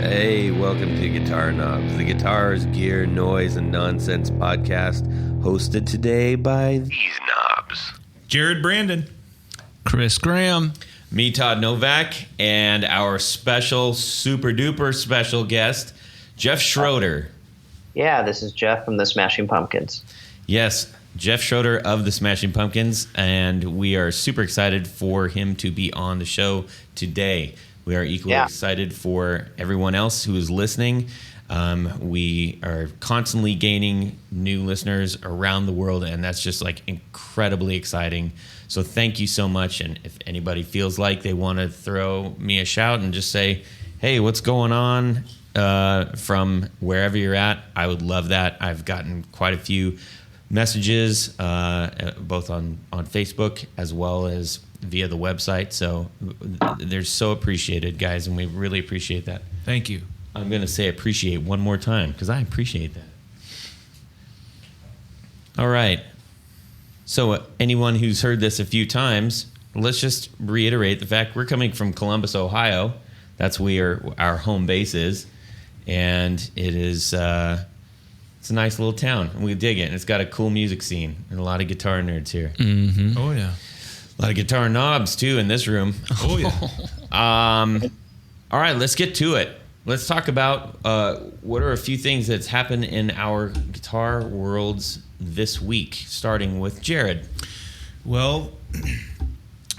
Hey, welcome to Guitar Knobs, the guitars, gear, noise, and nonsense podcast, hosted today by these knobs. Jared Brandon. Chris Graham. Me, Todd Novak, and our special, super duper special guest, Jeff Schroeder. Yeah, this is Jeff from the Smashing Pumpkins. Yes, Jeff Schroeder of the Smashing Pumpkins, and we are super excited for him to be on the show today. We are equally excited for everyone else who is listening. We are constantly gaining new listeners around the world, and that's just like incredibly exciting. So thank you so much. And if anybody feels like they want to throw me a shout and just say, hey, what's going on from wherever you're at, I would love that. I've gotten quite a few messages, both on Facebook as well as via the website. So they're so appreciated, guys, and we really appreciate that. Thank you. I'm going to say appreciate one more time because I appreciate that. All right. So anyone who's heard this a few times, let's just reiterate the fact we're coming from Columbus, Ohio. That's where our home base is. And it is it's a nice little town, and we dig it. And it's got a cool music scene and a lot of guitar nerds here. Mm-hmm. Oh, yeah. A lot of guitar knobs, too, in this room. Oh, yeah. All right, let's get to it. Let's talk about what are a few things that's happened in our guitar worlds this week, starting with Jared. Well,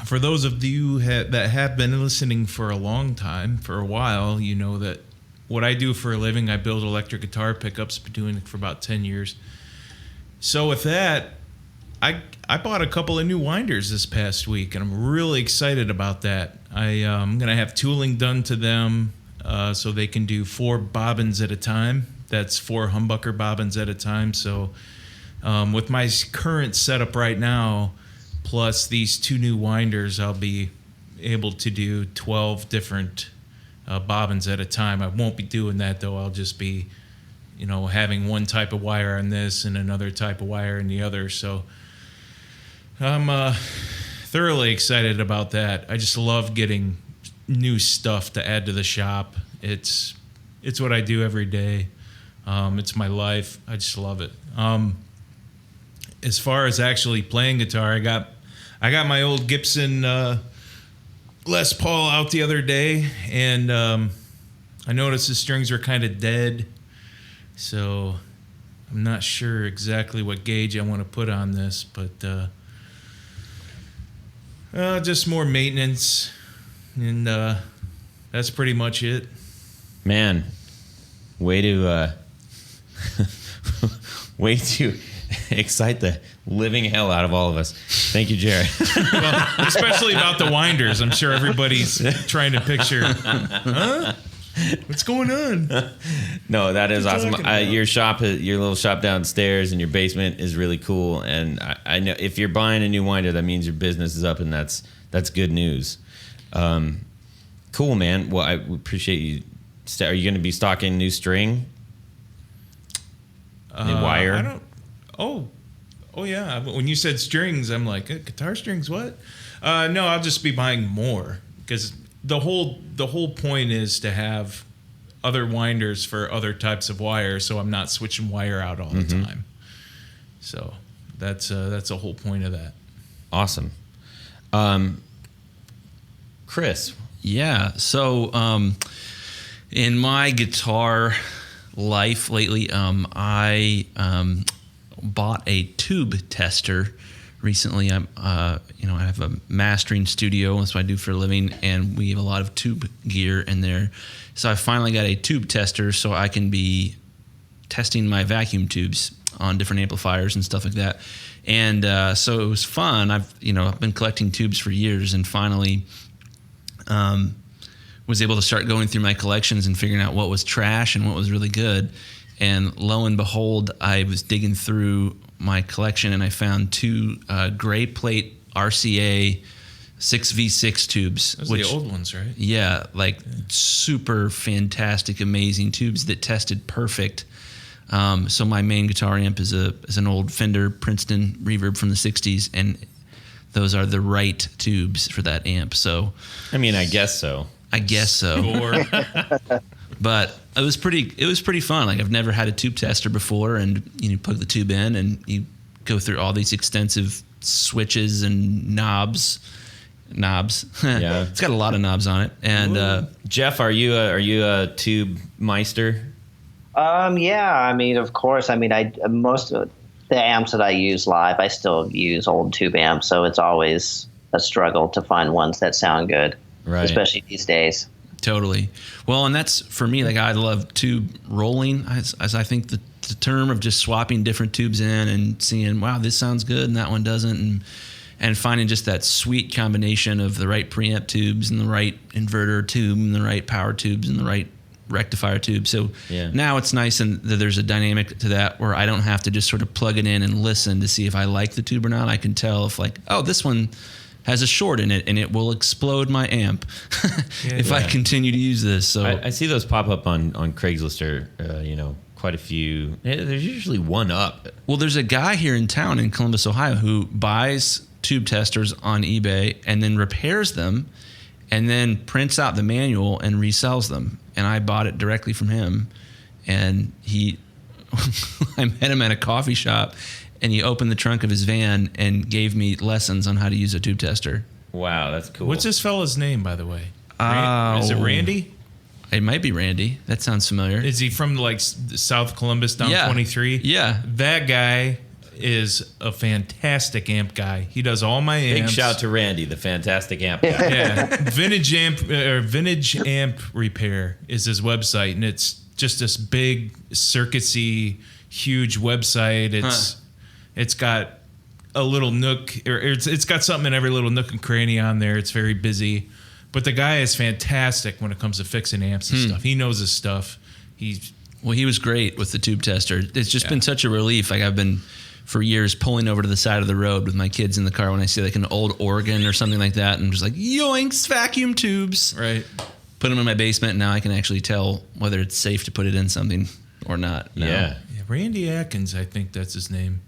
for those of you that have been listening for a long time, for a while, you know that what I do for a living, I build electric guitar pickups. Been doing it for about 10 years. So with that, I bought a couple of new winders this past week, and I'm really excited about that. I'm going to have tooling done to them so they can do 4 bobbins at a time. That's 4 humbucker bobbins at a time. So with my current setup right now, plus these 2 new winders, I'll be able to do 12 different bobbins at a time. I won't be doing that, though. I'll just be, having one type of wire on this and another type of wire in the other. So I'm thoroughly excited about that. I just love getting new stuff to add to the shop. It's what I do every day. It's my life. I just love it. As far as actually playing guitar, I got my old Gibson Les Paul out the other day, and I noticed the strings were kind of dead. So I'm not sure exactly what gauge I want to put on this, but just more maintenance, and that's pretty much it. Man, way to excite the living hell out of all of us. Thank you, Jared. Well, especially about the winders. I'm sure everybody's trying to picture, huh? What's going on? No, that is awesome. Your little shop downstairs in your basement is really cool. And I know if you're buying a new winder, that means your business is up, and that's good news. Cool, man. Well, I appreciate you. Are you going to be stocking new string? New wire? I don't. Oh yeah. When you said strings, I'm like, guitar strings? What? No, I'll just be buying more because the whole point is to have other winders for other types of wire, so I'm not switching wire out all the time. So that's the whole point of that. Awesome. Chris. Yeah. So in my guitar life lately, I bought a tube tester recently. I have a mastering studio. That's what I do for a living, and we have a lot of tube gear in there. So I finally got a tube tester so I can be testing my vacuum tubes on different amplifiers and stuff like that. And so it was fun. I've been collecting tubes for years, and finally was able to start going through my collections and figuring out what was trash and what was really good. And lo and behold, I was digging through my collection, and I found 2 gray plate RCA 6V6 tubes. Those are the old ones, right? Yeah, super fantastic, amazing tubes that tested perfect. So my main guitar amp is an old Fender Princeton Reverb from the 60s, and those are the right tubes for that amp. So, I mean, I guess so. I guess so. But it was pretty fun. Like I've never had a tube tester before, and you plug the tube in and you go through all these extensive switches and knobs. Yeah. It's got a lot of knobs on it. And Jeff, are you a tube meister? Yeah, I mean, of course. I mean, most of the amps that I use live, I still use old tube amps, so it's always a struggle to find ones that sound good, right? Especially these days. Totally. Well, and that's for me. Like I love tube rolling, as I think the term of just swapping different tubes in and seeing, wow, this sounds good and that one doesn't, and finding just that sweet combination of the right preamp tubes and the right inverter tube and the right power tubes and the right rectifier tube. So now it's nice and that there's a dynamic to that where I don't have to just sort of plug it in and listen to see if I like the tube or not. I can tell if like, oh, this one has a short in it and it will explode my amp if I continue to use this. So I see those pop up on Craigslist or quite a few. There's usually one up. Well, there's a guy here in town in Columbus, Ohio, who buys tube testers on eBay and then repairs them and then prints out the manual and resells them. And I bought it directly from him. And I met him at a coffee shop, and he opened the trunk of his van and gave me lessons on how to use a tube tester. Wow, that's cool. What's this fella's name, by the way? Is it Randy? It might be Randy. That sounds familiar. Is he from like South Columbus down 23? Yeah. That guy is a fantastic amp guy. He does all my amps. Big shout to Randy, the fantastic amp guy. Yeah. Vintage Amp Repair is his website, and it's just this big circuitsy, huge website. It's got a little nook, or it's got something in every little nook and cranny on there. It's very busy. But the guy is fantastic when it comes to fixing amps and stuff. He knows his stuff. He was great with the tube tester. It's just been such a relief. Like I've been for years pulling over to the side of the road with my kids in the car when I see like an old organ or something like that, and I'm just like, yoinks, vacuum tubes. Right. Put them in my basement, and now I can actually tell whether it's safe to put it in something or not. No. Yeah. Randy Atkins, I think that's his name.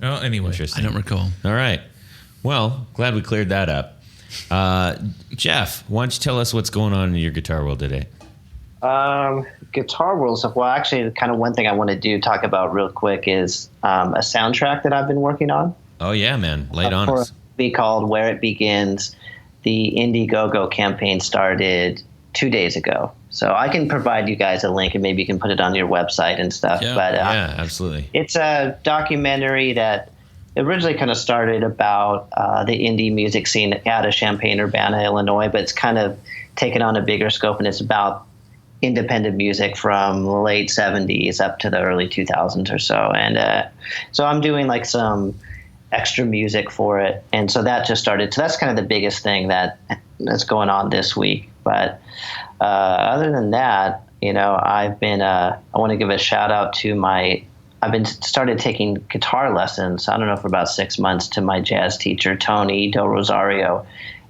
Well, anyway. I don't recall. All right. Well, glad we cleared that up. Jeff, why don't you tell us what's going on in your guitar world today? Guitar world stuff. Well, actually, kind of one thing I want to talk about real quick is a soundtrack that I've been working on. Oh, yeah, man. Lay it on for us. a movie called Where It Begins. The Indiegogo campaign started 2 days ago. So I can provide you guys a link, and maybe you can put it on your website and stuff. Yeah, but yeah, absolutely. It's a documentary that originally kind of started about the indie music scene out of Champaign-Urbana, Illinois, but it's kind of taken on a bigger scope, and it's about independent music from the late 70s up to the early 2000s or so. And so I'm doing like some extra music for it. And so that just started. So that's kind of the biggest thing that's going on this week. But other than that, I've been, I want to give a shout out to I've started taking guitar lessons, I don't know, for about 6 months to my jazz teacher, Tony Del Rosario.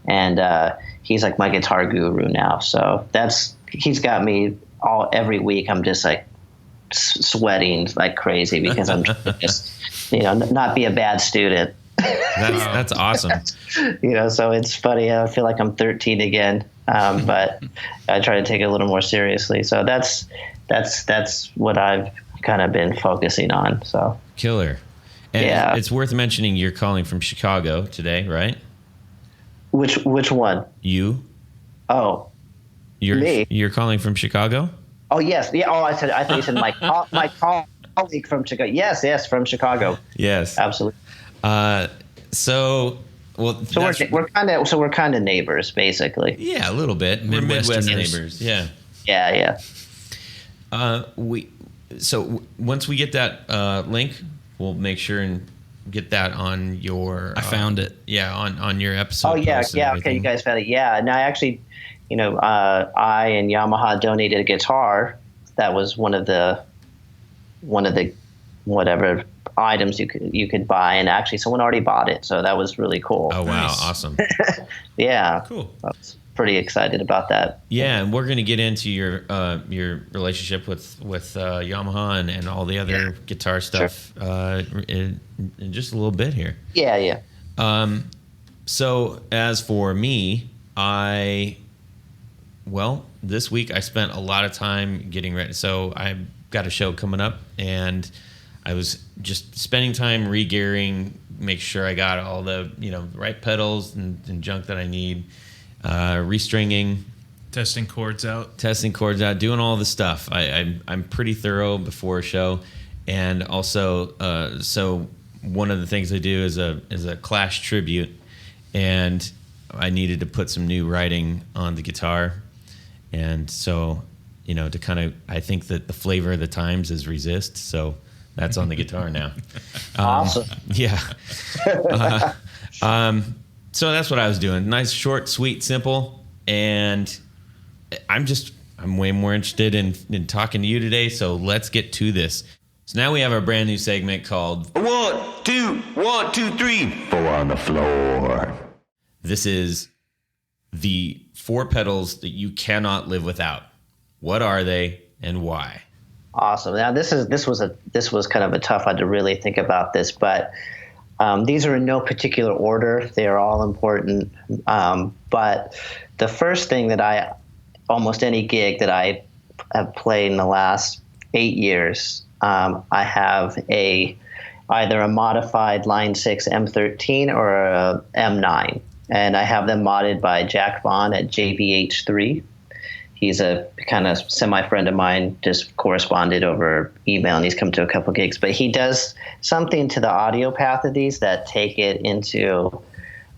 And he's like my guitar guru now. So he's got me every week. I'm just like sweating like crazy because I'm just, not be a bad student. That's awesome. So it's funny. I feel like I'm 13 again, but I try to take it a little more seriously. So that's what I've kind of been focusing on. So killer. And it's worth mentioning you're calling from Chicago today, right? Which one? You. Oh, me. You're calling from Chicago? Oh, yes. Yeah. Oh, I thought you said my colleague from Chicago. Yes, from Chicago. Yes, absolutely. So we're kind of neighbors, basically. Yeah, a little bit. We're Midwest neighbors. Yeah. Yeah. So once we get that link, we'll make sure and get that on your. I found it. Yeah, on your episode. Oh yeah. Okay, you guys found it. Yeah. And I actually, I and Yamaha donated a guitar. That was one of the whatever items you could buy, and actually someone already bought it, so that was really cool. Oh wow, nice. Awesome. Yeah, cool. I was pretty excited about that. Yeah, and we're going to get into your relationship with Yamaha and all the other guitar stuff in just a little bit here. Yeah. So as for me, Well, this week I spent a lot of time getting ready. So I've got a show coming up, and I was just spending time re-gearing, make sure I got all the right pedals and junk that I need, restringing, Testing chords out, doing all the stuff. I'm pretty thorough before a show, and also so one of the things I do is a Clash tribute, and I needed to put some new writing on the guitar, and so to kind of, I think that the flavor of the times is resist, so that's on the guitar now. Awesome. Yeah. So that's what I was doing. Nice, short, sweet, simple, and I'm way more interested in talking to you today, so let's get to this. So now we have our brand new segment called 1, 2, 1, 2, 3, 4 on the floor. This is the 4 pedals that you cannot live without. What are they and why? Awesome. Now this was kind of a tough one to really think about this, but these are in no particular order. They are all important. But the first thing that almost any gig that I have played in the last 8 years, I have either a modified Line 6 M13 or a M9, and I have them modded by Jack Vaughn at JVH3. He's a kind of semi-friend of mine, just corresponded over email, and he's come to a couple gigs. But he does something to the audio path of these that take it into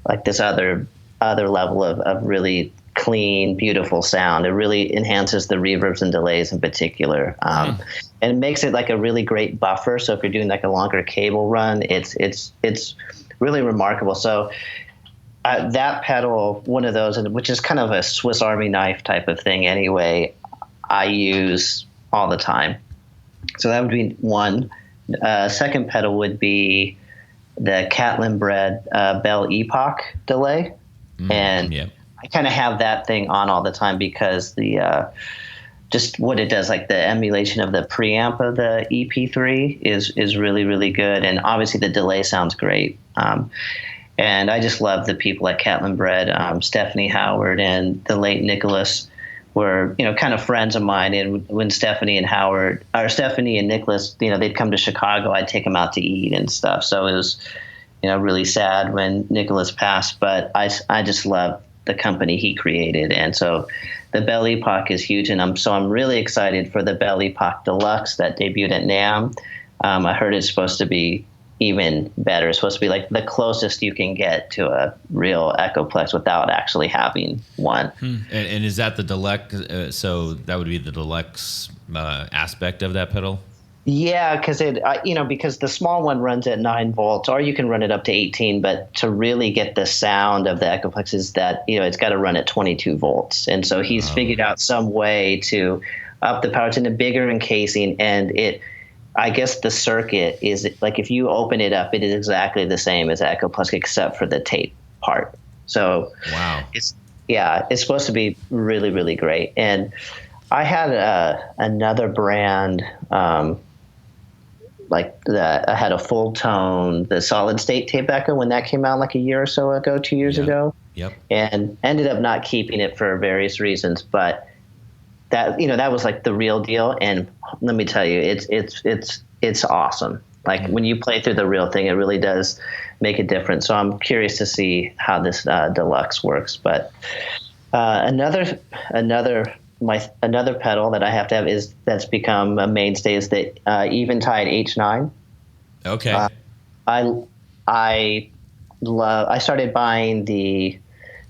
like this other level of really clean, beautiful sound. It really enhances the reverbs and delays in particular. And it makes it like a really great buffer. So if you're doing like a longer cable run, it's really remarkable. So that pedal, one of those, which is kind of a Swiss Army knife type of thing anyway, I use all the time. So that would be one. Second pedal would be the Catlin Bred Bell Epoch delay. And I kind of have that thing on all the time because the just what it does, like the emulation of the preamp of the EP3 is really, really good. And obviously the delay sounds great. And I just love the people at Catlin Bred. Stephanie Howard and the late Nicholas were, kind of friends of mine. And when Stephanie and Nicholas, they'd come to Chicago, I'd take them out to eat and stuff. So it was, really sad when Nicholas passed. But I just love the company he created. And so the Bell Epoch is huge. And I'm really excited for the Bell Epoch Deluxe that debuted at NAMM. I heard it's supposed to be even better. It's supposed to be like the closest you can get to a real Echoplex without actually having one. And is that the deluxe? So that would be the deluxe aspect of that pedal? Yeah, because because the small one runs at 9 volts, or you can run it up to 18. But to really get the sound of the Echoplex is that it's got to run at 22 volts, and so he's figured out some way to up the power. It's in a bigger encasing, and I guess the circuit is like if you open it up, it is exactly the same as Echoplex except for the tape part. So wow, it's supposed to be really, really great. And I had another brand I had a full tone, the solid state tape echo when that came out like a year or so ago, 2 years ago. Yep. And ended up not keeping it for various reasons, but that was like the real deal. And let me tell you, it's awesome. Like when you play through the real thing, it really does make a difference. So I'm curious to see how this deluxe works. But another pedal that I have to have that's become a mainstay is the Eventide H9. Okay. I started buying the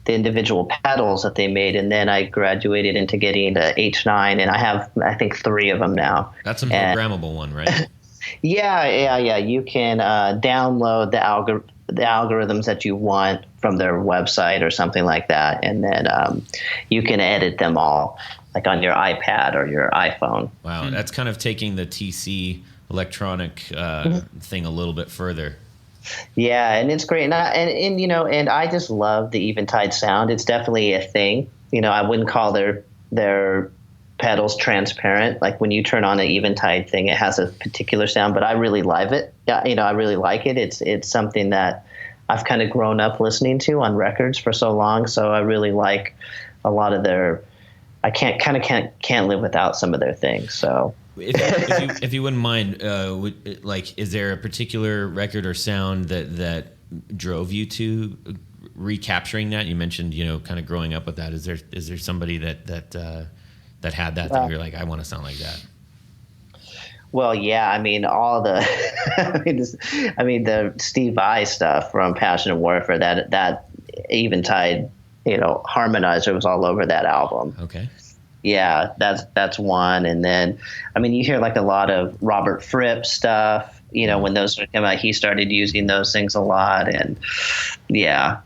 individual pedals that they made, and then I graduated into getting the H9, and I have, I think, 3 of them now. That's a programmable one, right? Yeah. You can download the algorithms that you want from their website or something like that, and then you can edit them all, like on your iPad or your iPhone. Wow, that's kind of taking the TC electronic thing a little bit further. Yeah, and it's great, and I just love the Eventide sound. It's definitely a thing. I wouldn't call their pedals transparent. Like when you turn on an Eventide thing, it has a particular sound, but I really love it. Yeah, I really like it. It's something that I've kind of grown up listening to on records for so long. So I really like a lot of their can't live without some of their things. So if you wouldn't mind, is there a particular record or sound that drove you to recapturing that? You mentioned, kind of growing up with that. Is there somebody that had that you're like, I want to sound like that? Well, yeah, I mean, all the, the Steve Vai stuff from Passion and Warfare, that Eventide, harmonizer was all over that album. Okay. Yeah, that's one. And then, you hear like a lot of Robert Fripp stuff, when those came out, he started using those things a lot. And yeah,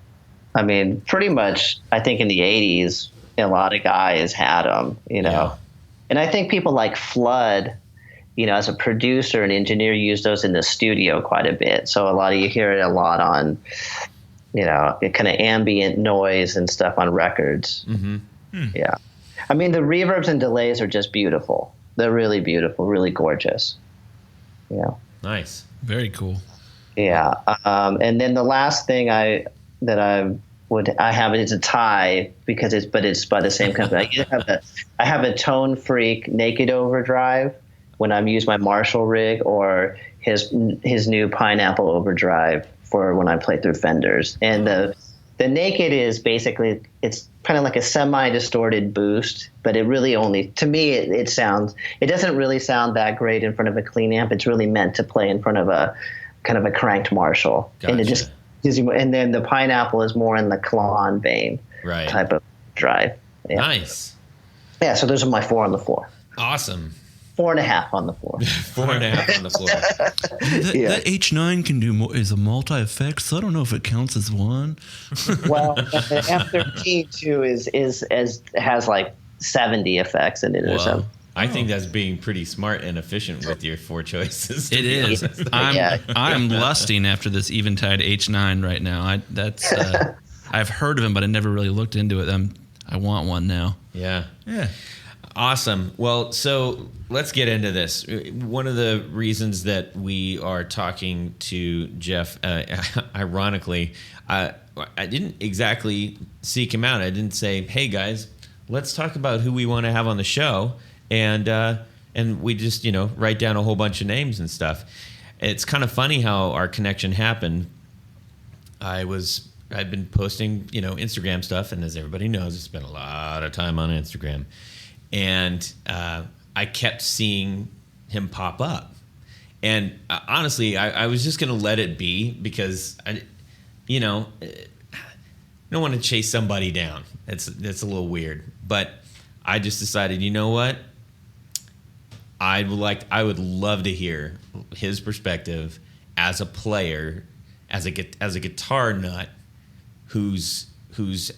pretty much, I think in the 80s, a lot of guys had them, Yeah. And I think people like Flood, as a producer and engineer, use those in the studio quite a bit. So you hear it a lot on, kind of ambient noise and stuff on records. Mm-hmm. Yeah. The reverbs and delays are just beautiful. They're really beautiful, really gorgeous. Yeah. Nice. Very cool. Yeah. And then the last thing I have is a tie because it's by the same company. I have a Tone Freak Naked Overdrive when I'm using my Marshall rig, or his new Pineapple Overdrive for when I play through Fenders. And the Naked is basically, it's kind of like a semi-distorted boost, but it really only, to me, it doesn't really sound that great in front of a clean amp. It's really meant to play in front of a kind of a cranked Marshall. Gotcha. And it just gives you, and then the Pineapple is more in the Klon vein type of drive. Yeah. Nice. Yeah, so those are my 4 on the floor. Awesome. 4.5 on the floor. 4.5 on the floor. That H9 can do more, is a multi-effect, so I don't know if it counts as one. Well, the F13 too has like 70 effects in it or something. I think that's being pretty smart and efficient with your 4 choices. It is. I'm lusting after this Eventide H9 right now. I've heard of him, but I never really looked into it. I want one now. Yeah. Awesome. Well, so let's get into this. One of the reasons that we are talking to Jeff, ironically, I didn't exactly seek him out. I didn't say, hey, guys, let's talk about who we want to have on the show. And we just, write down a whole bunch of names and stuff. It's kind of funny how our connection happened. I've been posting, Instagram stuff. And as everybody knows, I spent a lot of time on Instagram. And I kept seeing him pop up. And honestly, I was just going to let it be because, I don't want to chase somebody down. That's a little weird. But I just decided, you know what? I would love to hear his perspective as a player, as a guitar nut who's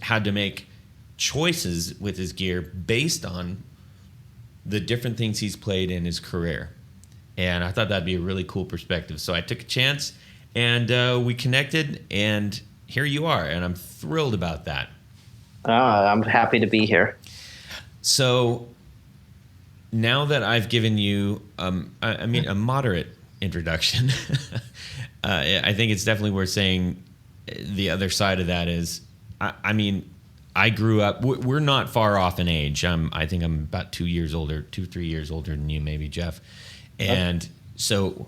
had to make choices with his gear based on the different things he's played in his career. And I thought that'd be a really cool perspective. So I took a chance and we connected, and here you are. And I'm thrilled about that. I'm happy to be here. So now that I've given you, a moderate introduction, I think it's definitely worth saying the other side of that is, I grew up. We're not far off in age. I think I'm about 2 years older, 2-3 years older than you, maybe, Jeff. And so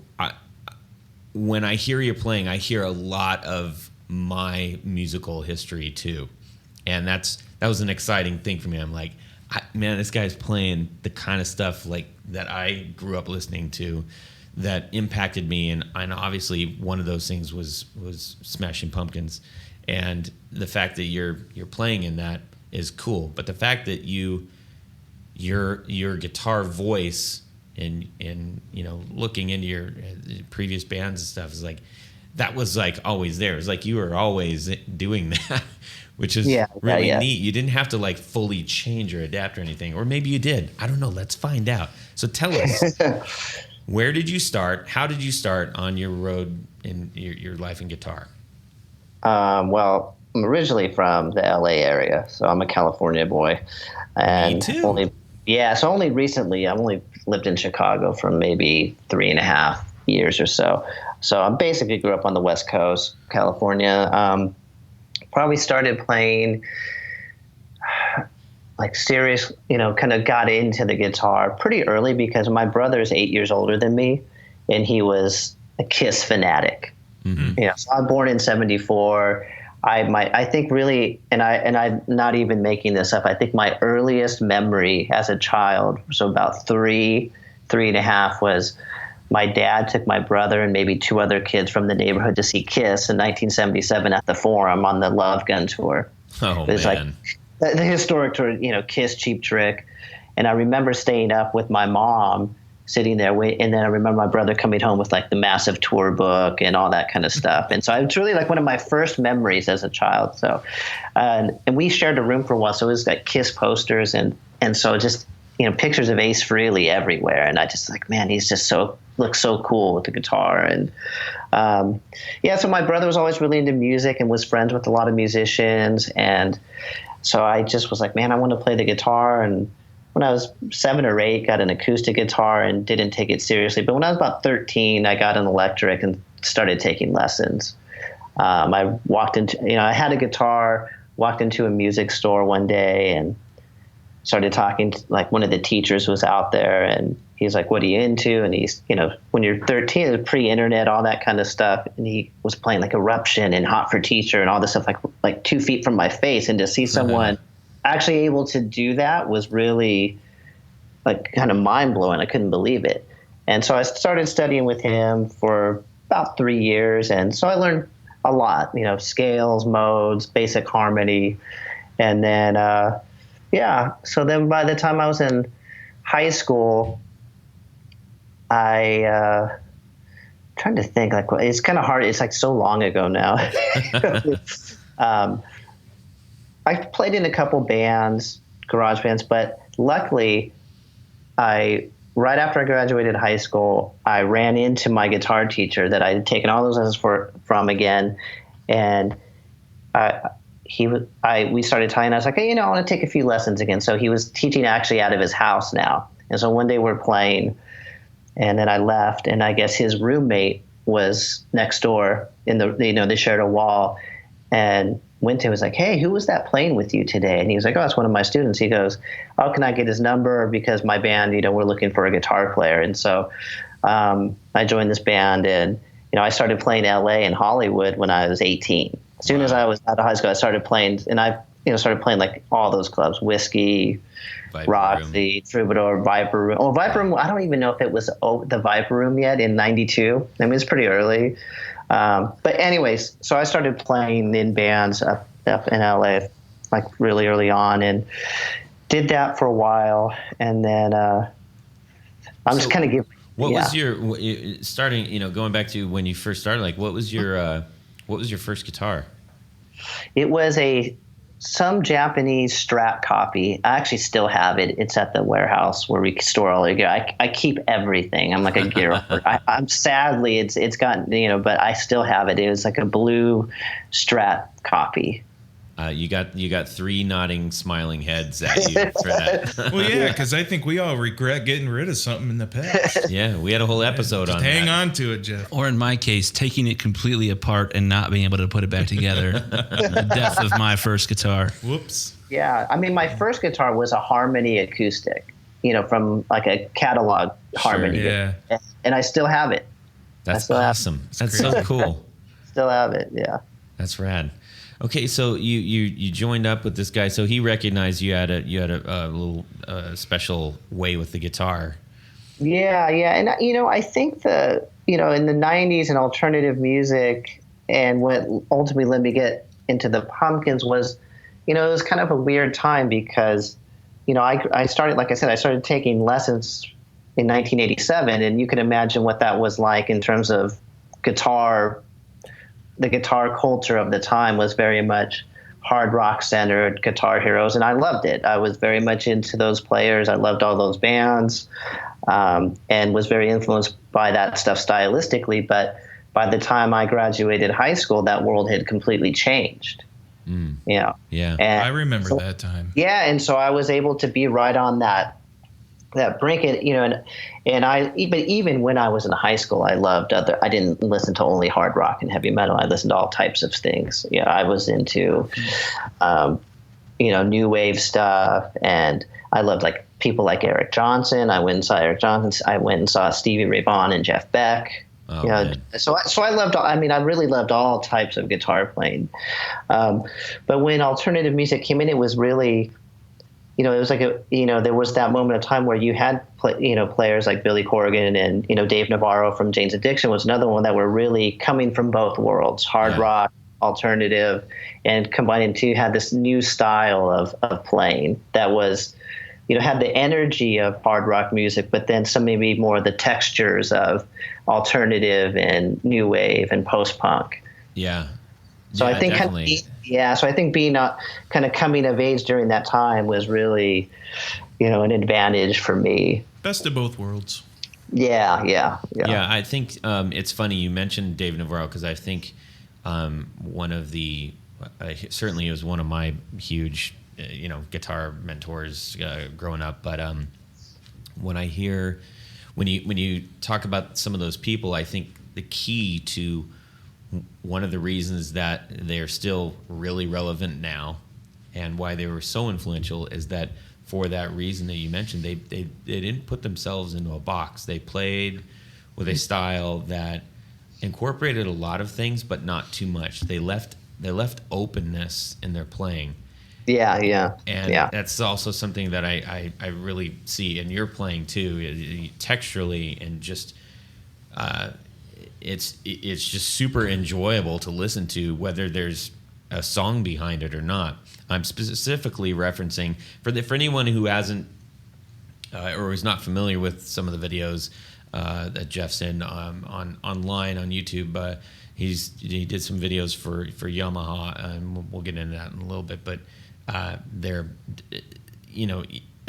when I hear you playing, I hear a lot of my musical history too, and that was an exciting thing for me. I'm like, man, this guy's playing the kind of stuff like that I grew up listening to, that impacted me, and obviously one of those things was Smashing Pumpkins. And the fact that you're playing in that is cool, but the fact that your guitar voice and looking into your previous bands and stuff is like, that was like always there. It's like you were always doing that, which is really neat. You didn't have to like fully change or adapt or anything, or maybe you did. I don't know. Let's find out. So tell us, where did you start? How did you start on your road in your life in guitar? Well, I'm originally from the LA area, so I'm a California boy. And me too. Only recently, I've only lived in Chicago for maybe 3.5 years or so. So I basically grew up on the West Coast, California. Probably started playing like serious, kind of got into the guitar pretty early because my brother's 8 years older than me, and he was a Kiss fanatic. Mm-hmm. So I'm born in '74. I think really, and I'm not even making this up. I think my earliest memory as a child, so about 3.5, was my dad took my brother and maybe 2 other kids from the neighborhood to see Kiss in 1977 at the Forum on the Love Gun tour. Oh, it was man. Like the historic tour, Kiss, Cheap Trick. And I remember staying up with my mom, sitting there, and then I remember my brother coming home with like the massive tour book and all that kind of stuff. And so it's really like one of my first memories as a child. So, and we shared a room for a while, so it was like Kiss posters and so just pictures of Ace Frehley everywhere. And I just like, man, he's just looks so cool with the guitar. And so my brother was always really into music and was friends with a lot of musicians. And so I just was like, man, I want to play the guitar. And when I was 7 or 8, got an acoustic guitar and didn't take it seriously. But when I was about 13, I got an electric and started taking lessons. I walked into, I had a guitar, walked into a music store one day and started talking to, like, one of the teachers was out there, and he's like, what are you into? And he's, when you're 13, it's pre-internet, all that kind of stuff. And he was playing like Eruption and Hot for Teacher and all this stuff, like 2 feet from my face. And to see someone actually able to do that was really like kind of mind blowing. I couldn't believe it. And so I started studying with him for about 3 years. And so I learned a lot, scales, modes, basic harmony. And then, so then by the time I was in high school, trying to think, like, it's kind of hard. It's like so long ago now. I played in a couple bands, garage bands, but luckily right after I graduated high school, I ran into my guitar teacher that I had taken all those lessons from again. And we started talking. I was like, hey, I want to take a few lessons again. So he was teaching actually out of his house now. And so one day we're playing, and then I left, and I guess his roommate was next door they shared a wall, and went to him, was like, hey, who was that playing with you today? And he was like, oh, it's one of my students. He goes, oh, can I get his number? Because my band, we're looking for a guitar player. And so I joined this band, and, I started playing LA and Hollywood when I was 18. As soon as I was out of high school, I started playing, and I started playing like all those clubs, Whiskey, Viper Roxy, Troubadour, Viper Room. Oh, Viper Room, I don't even know if it was the Viper Room yet in 92. I mean, it's pretty early. But anyways, so I started playing in bands up in LA, like really early on, and did that for a while. And then I'm just kind of giving. What was your starting? Going back to when you first started, like what was your first guitar? It was some Japanese Strat copy. I actually still have it. It's at the warehouse where we store all the gear. I keep everything. I'm like a gear. I'm sadly it's gotten but I still have it. It was like a blue Strat copy. You got 3 nodding, smiling heads at you for that. Well, yeah, because I think we all regret getting rid of something in the past. Yeah, we had a whole episode on that. Hang on to it, Jeff. Or in my case, taking it completely apart and not being able to put it back together. The death of my first guitar. Whoops. Yeah, I mean, my first guitar was a Harmony acoustic, from like a catalog Harmony. Yeah. And I still have it. That's awesome. That's so cool. Still have it, yeah. That's rad. Okay, so you joined up with this guy. So he recognized you had a little special way with the guitar. Yeah, and I think in the '90s and alternative music, and what ultimately led me get into the Pumpkins was, it was kind of a weird time because, I started, like I said, I started taking lessons in 1987, and you can imagine what that was like in terms of guitar. The guitar culture of the time was very much hard rock centered, Guitar Heroes, and I loved it. I was very much into those players. I loved all those bands, and was very influenced by that stuff stylistically. But by the time I graduated high school, that world had completely changed. Yeah. And I remember that time. Yeah, and so I was able to be right on that brink, but even when I was in high school, I didn't listen to only hard rock and heavy metal. I listened to all types of things. I was into new wave stuff, and I loved like people like Eric Johnson. I went and saw Eric Johnson. I went and saw Stevie Ray Vaughan and Jeff Beck. Oh, man. So I loved. I mean, I really loved all types of guitar playing. But when alternative music came in, it was really, it was like there was that moment of time where you had players like Billy Corgan and Dave Navarro from Jane's Addiction was another one that were really coming from both worlds, hard rock, alternative, and combining to have this new style of playing that was, had the energy of hard rock music, but then some maybe more of the textures of alternative and new wave and post punk. Yeah. So I think so I think being kind of coming of age during that time was really, an advantage for me. Best of both worlds. Yeah. I think it's funny you mentioned Dave Navarro, because I think one of the certainly was one of my huge guitar mentors growing up. But when I hear when you talk about some of those people, I think the key to one of the reasons that they're still really relevant now and why they were so influential is that for that reason that you mentioned, they didn't put themselves into a box. They played with a style that incorporated a lot of things, but not too much. They left openness in their playing. Yeah. And that's also something that I really see in your playing too, texturally, and just it's just super enjoyable to listen to, whether there's a song behind it or not. I'm specifically referencing for anyone who hasn't or is not familiar with some of the videos that Jeff's in online on YouTube. He did some videos for Yamaha, and we'll get into that in a little bit. But they're,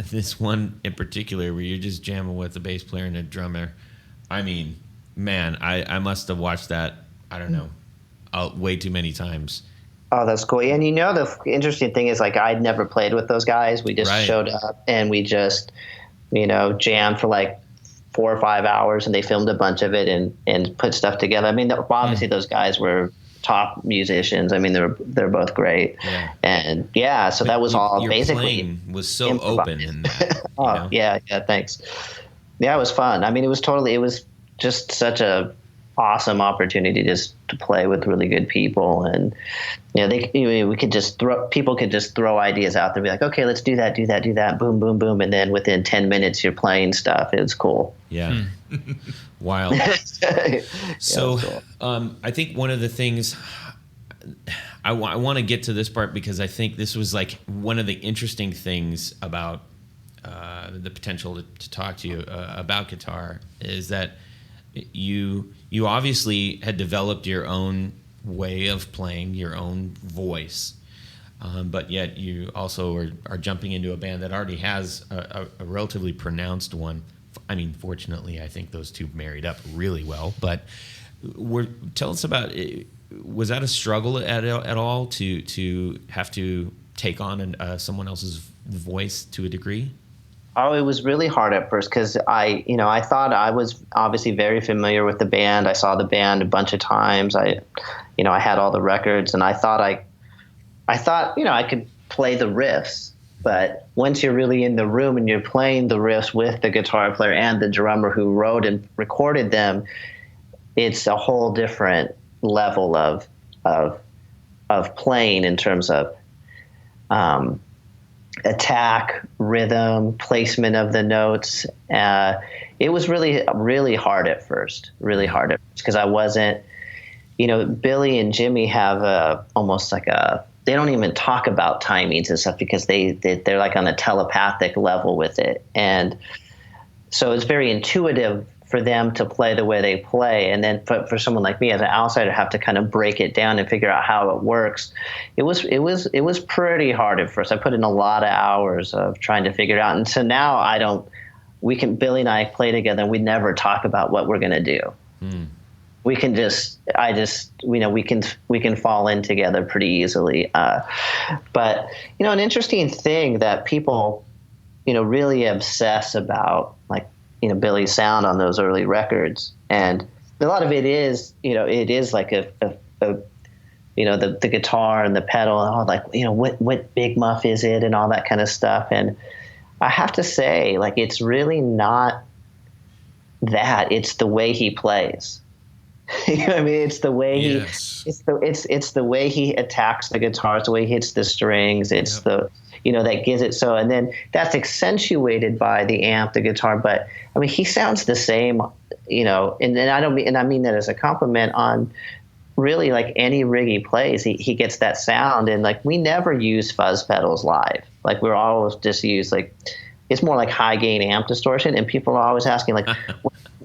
this one in particular where you're just jamming with a bass player and a drummer. I mean, man, I must have watched that, I don't know, way too many times. Oh, that's cool. And the interesting thing is, like, I'd never played with those guys. We just showed up and we just, jammed for like 4 or 5 hours, and they filmed a bunch of it and put stuff together. I mean, obviously those guys were top musicians. I mean, they're both great. Yeah. And so that was all your basically playing was so improvised. Open in that. Yeah. Thanks. Yeah, it was fun. I mean, it was just such a awesome opportunity just to play with really good people. And people could just throw ideas out there, be like, okay, let's do that, boom, boom, boom, and then within 10 minutes you're playing stuff. It was cool. Yeah. Wild. So cool. I think one of the things I want to get to this part, because I think this was like one of the interesting things about the potential to talk to you about guitar is that you obviously had developed your own way of playing, your own voice, but yet you also are jumping into a band that already has a relatively pronounced one. I mean, fortunately, I think those two married up really well. But tell us about it. Was that a struggle at all to have to take on someone else's voice to a degree? Oh, it was really hard at first because I thought I was obviously very familiar with the band. I saw the band a bunch of times. I had all the records, and I thought I could play the riffs. But once you're really in the room and you're playing the riffs with the guitar player and the drummer who wrote and recorded them, it's a whole different level of playing in terms of attack, rhythm, placement of the notes. It was really, really hard at first, because I wasn't, Billy and Jimmy have almost like they don't even talk about timings and stuff because they're like on a telepathic level with it. And so it's very intuitive for them to play the way they play. And then for someone like me as an outsider, have to kind of break it down and figure out how it works. It was pretty hard at first. I put in a lot of hours of trying to figure it out. And so now Billy and I play together and we never talk about what we're going to do. We can we can fall in together pretty easily. But an interesting thing that people, really obsess about, like, Billy's sound on those early records. And a lot of it is, it is like a the guitar and the pedal, and all like, what big muff is it and all that kind of stuff. And I have to say, like, it's really not that. It's the way he plays. You know what I mean? It's the way it's the way he attacks the guitar. It's the way he hits the strings. It's that gives it so. And then that's accentuated by the amp, the guitar. But I mean, he sounds the same. And I mean that as a compliment on really like any rig he plays. He gets that sound, and like we never use fuzz pedals live. Like we're always just use like it's more like high gain amp distortion. And people are always asking like.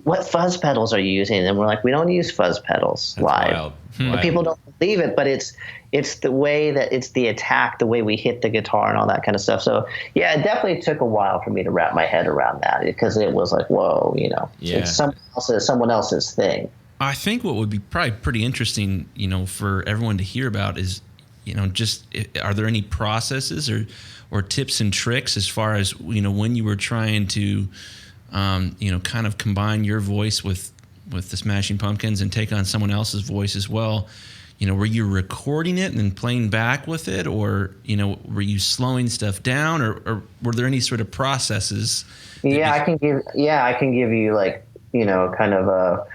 What fuzz pedals are you using? And we're like, we don't use fuzz pedals live. Wild. And people don't believe it, but it's the way that it's the attack, the way we hit the guitar and all that kind of stuff. So yeah, it definitely took a while for me to wrap my head around that, because it was like, whoa, it's someone else's thing. I think what would be probably pretty interesting, for everyone to hear about is, just are there any processes or tips and tricks as far as, when you were trying to kind of combine your voice with the Smashing Pumpkins and take on someone else's voice as well. Were you recording it and then playing back with it, or were you slowing stuff down, or were there any sort of processes? I can give you like kind of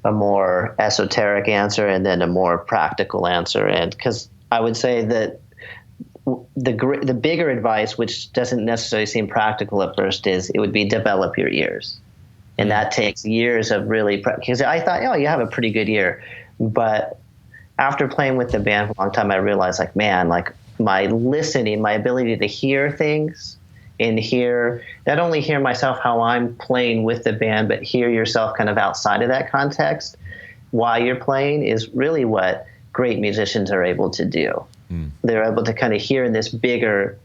a more esoteric answer and then a more practical answer, and because I would say that the bigger advice, which doesn't necessarily seem practical at first, is it would be develop your ears. And that takes years of really because I thought, you have a pretty good ear. But after playing with the band for a long time, I realized like, man, like my listening, my ability to hear things and not only hear myself how I'm playing with the band, but hear yourself kind of outside of that context while you're playing is really what great musicians are able to do. They're able to kind of hear in this bigger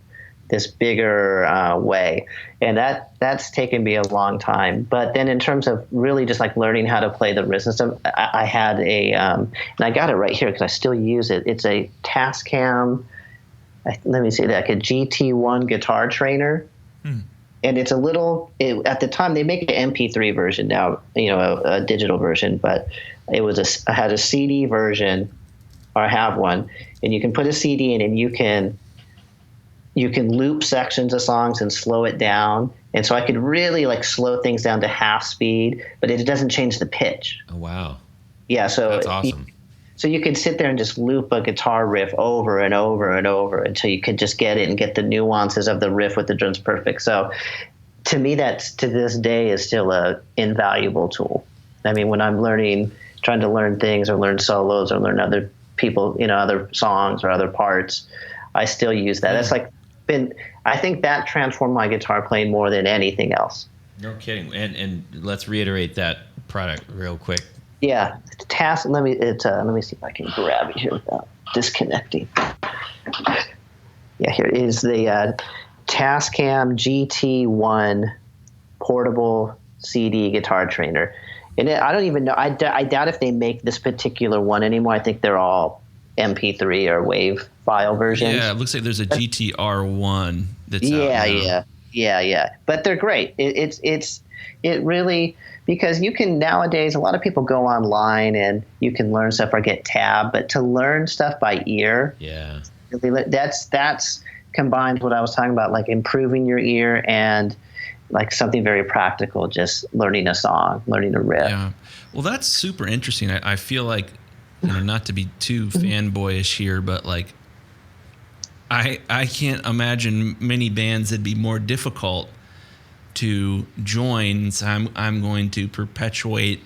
way, and that's taken me a long time. But then in terms of really just like learning how to play the rhythm stuff, I had and I got it right here because I still use it. It's a Tascam. Let me see, like a GT1 guitar trainer, and it's at the time they make an MP3 version now, a digital version, but I had a CD version. Or I have one, and you can put a CD in, and you can loop sections of songs and slow it down. And so I could really like slow things down to half speed, but it doesn't change the pitch. Oh wow! Yeah, so that's awesome. So you could sit there and just loop a guitar riff over and over and over until you could just get it and get the nuances of the riff with the drums perfect. So to me, that's to this day is still a invaluable tool. I mean, when I'm trying to learn things or learn solos or learn other people, other songs or other parts, I still use that. That's like I think that transformed my guitar playing more than anything else. No kidding. And let's reiterate that product real quick. Yeah, let me see if I can grab it here without disconnecting. Yeah, here is the Tascam GT1 portable CD guitar trainer. And I don't even know. I doubt if they make this particular one anymore. I think they're all MP3 or WAV file versions. Yeah, it looks like there's a GTR1 that's out now. But they're great. It really, because you can nowadays, a lot of people go online and you can learn stuff or get tab, but to learn stuff by ear, that's combined with what I was talking about, like improving your ear and like something very practical, just learning a song, learning a riff. Yeah. Well, that's super interesting. I feel like, not to be too fanboyish here, but like I can't imagine many bands that'd be more difficult to join. So I'm going to perpetuate,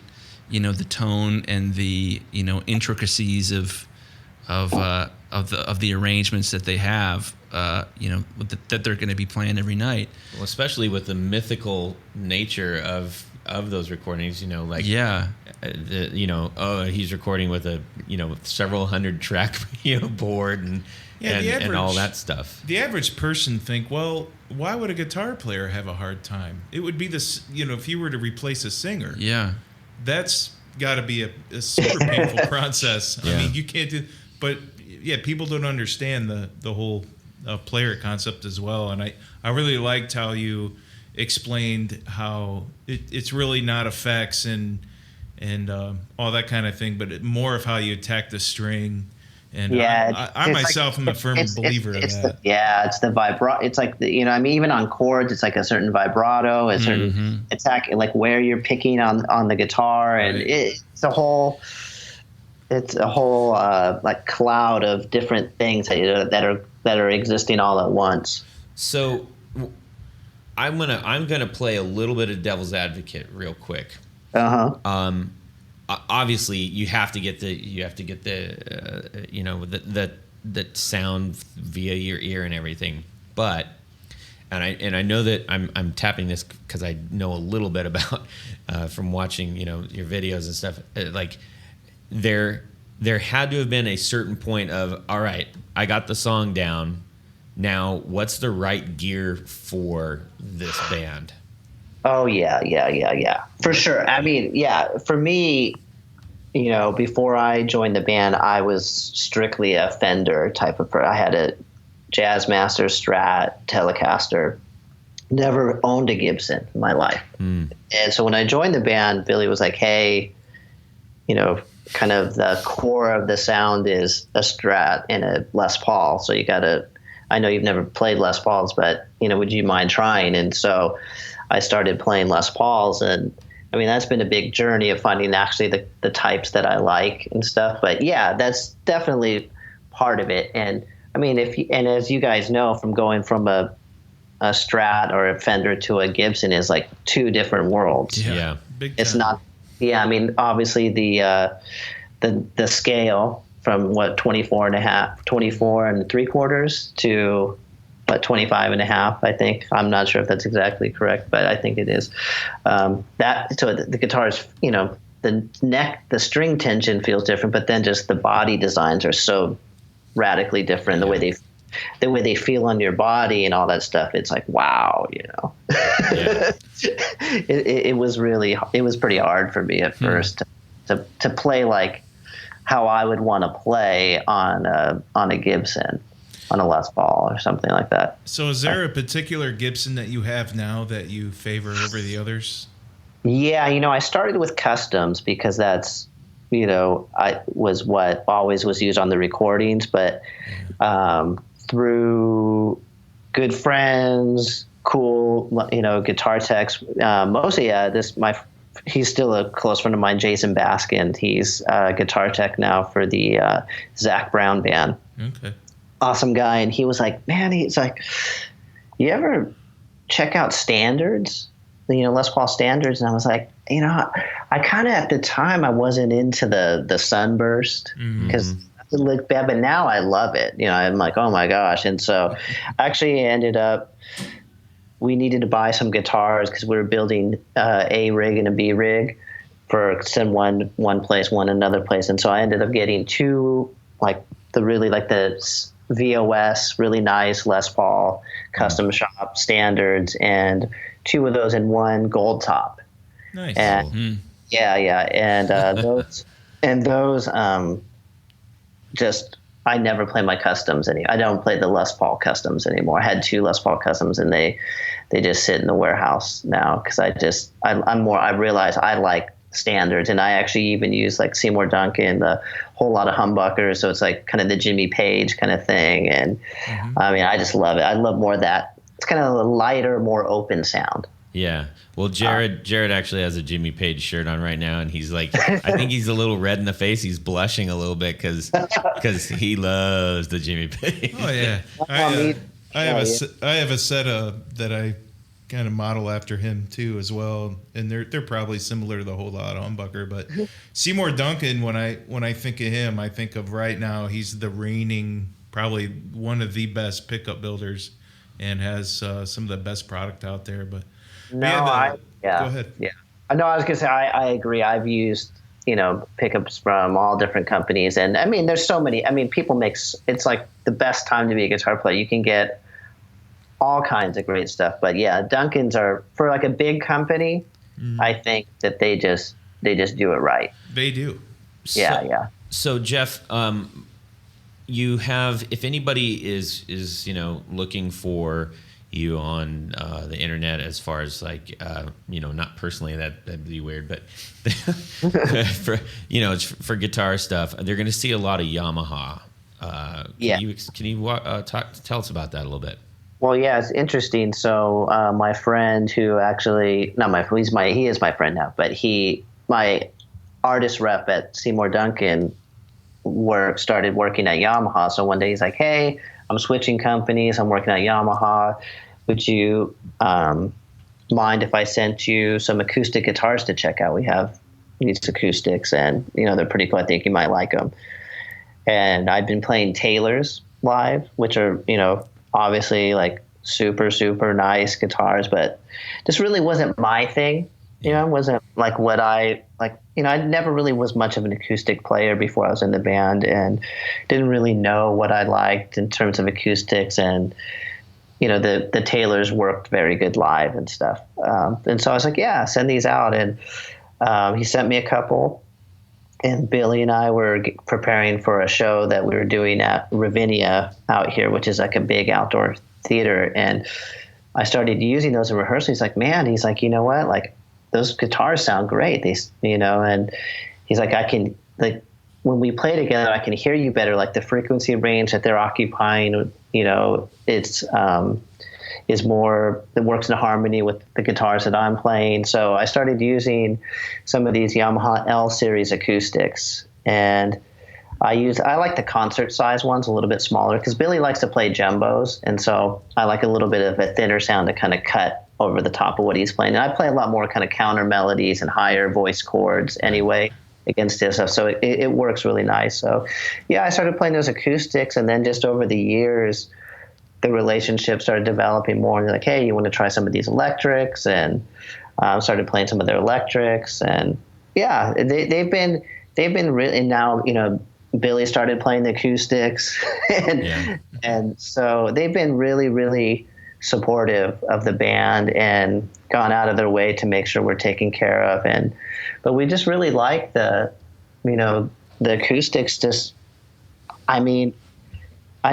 the tone and the, intricacies of the arrangements that they have, that they're going to be playing every night. Well, especially with the mythical nature of those recordings, he's recording with a several hundred track board and all that stuff. The average person think, well, why would a guitar player have a hard time? It would be this, if you were to replace a singer. Yeah, that's got to be a super painful process. Yeah. I mean, you can't do. But yeah, people don't understand the whole player concept as well. And I really liked how you explained how it's really not effects and all that kind of thing, but more of how you attack the string And Yeah, I it's myself am a firm believer of that. It's the vibrato. It's like even on chords, it's like a certain vibrato, a certain attack, like where you're picking on the guitar, and it's a whole like cloud of different things that are existing all at once. So I'm gonna play a little bit of devil's advocate real quick. Obviously you have to get the sound via your ear and everything, but I know that I'm tapping this because I know a little bit about from watching your videos and stuff. Like there had to have been a certain point of, all right, I got the song down. Now what's the right gear for this band? Oh yeah, for sure. I mean, yeah, for me, before I joined the band, I was strictly a Fender type of person. I had a Jazzmaster, Strat, Telecaster. Never owned a Gibson in my life. And so when I joined the band, Billy was like, hey, kind of the core of the sound is a Strat and a Les Paul. So I know you've never played Les Pauls, but, would you mind trying? And so I started playing Les Pauls, and I mean, that's been a big journey of finding actually the types that I like and stuff. But yeah, that's definitely part of it. And I mean, as you guys know, from going from a Strat or a Fender to a Gibson is like two different worlds. Yeah. Big time. It's not. Yeah, I mean, obviously the scale from 24 and 3/4 to 25.5, I think. I'm not sure if that's exactly correct, but I think it is. So the guitar is, the string tension feels different, but then just the body designs are so radically different. The way they feel on your body and all that stuff. It's like, wow, Yeah. it was pretty hard for me at first to play like how I would want to play on a Gibson, on a Les Paul or something like that. So is there a particular Gibson that you have now that you favor over the others? Yeah, I started with customs because that's, I was what always was used on the recordings, but through good friends, cool, guitar techs, mostly he's still a close friend of mine, Jason Baskin. He's a guitar tech now for the Zach Brown band. Okay. Awesome guy. And he was like, man, he's like, you ever check out standards? Les Paul standards. And I was like, I kind of, at the time, I wasn't into the sunburst because it looked bad, but now I love it. I'm like, oh my gosh. And so actually ended up, we needed to buy some guitars because we were building a rig and a B rig for send one place, one another place. And so I ended up getting two, like the VOS, really nice Les Paul custom shop standards, and two of those in one gold top. Nice. And, yeah. And those just, I never play my customs I don't play the Les Paul customs anymore. I had two Les Paul customs and they just sit in the warehouse now because I realize I like standards, and I actually even use like Seymour Duncan, the whole lot of humbuckers. So it's like kind of the Jimmy Page kind of thing. And I mean, I just love it. I love more of that. It's kind of a lighter, more open sound. Yeah. Well, Jared actually has a Jimmy Page shirt on right now, and he's like, I think he's a little red in the face. He's blushing a little bit because he loves the Jimmy Page. Oh yeah. I have a set that I kind of model after him too as well, and they're probably similar to the whole lot humbucker. But Seymour Duncan, when I think of him, I think of right now he's the reigning, probably one of the best pickup builders, and has some of the best product out there. But go ahead. Yeah. No, I was gonna say I agree. I've used pickups from all different companies, and I mean there's so many. I mean people it's like the best time to be a guitar player. You can get all kinds of great stuff, but yeah, Duncans are for like a big company. I think that they just do it right. They do. Yeah. So Jeff, you have, if anybody is looking for you on the internet, as far as like not personally, that'd be weird, but for it's for guitar stuff, they're going to see a lot of Yamaha. Yeah. Can you tell us about that a little bit? Well, yeah, it's interesting. So my friend who actually, not my, he is my friend now, but my artist rep at Seymour Duncan started working at Yamaha. So one day he's like, hey, I'm switching companies. I'm working at Yamaha. Would you mind if I sent you some acoustic guitars to check out? We have these acoustics, and they're pretty cool. I think you might like them. And I've been playing Taylors live, which are obviously like super, super nice guitars, but this really wasn't my thing. It wasn't like what I like. I never really was much of an acoustic player before I was in the band, and didn't really know what I liked in terms of acoustics. And the Taylors worked very good live and stuff. And so I was like, yeah, send these out. And he sent me a couple. And Billy and I were preparing for a show that we were doing at Ravinia out here, which is like a big outdoor theater. And I started using those in rehearsal. He's like, man, you know what? Like, those guitars sound great. And he's like, when we play together, I can hear you better. Like the frequency range that they're occupying, it works in harmony with the guitars that I'm playing. So I started using some of these Yamaha L series acoustics, and I like the concert size ones, a little bit smaller, because Billy likes to play jumbos, and so I like a little bit of a thinner sound to kind of cut over the top of what he's playing. And I play a lot more kind of counter melodies and higher voice chords anyway against his stuff, so it works really nice. So yeah, I started playing those acoustics, and then just over the years, the relationship started developing more. And they're like, hey, you want to try some of these electrics? And started playing some of their electrics. And yeah, they've been really, and now, Billy started playing the acoustics. And so they've been really, really supportive of the band and gone out of their way to make sure we're taken care of. But we just really like the acoustics. I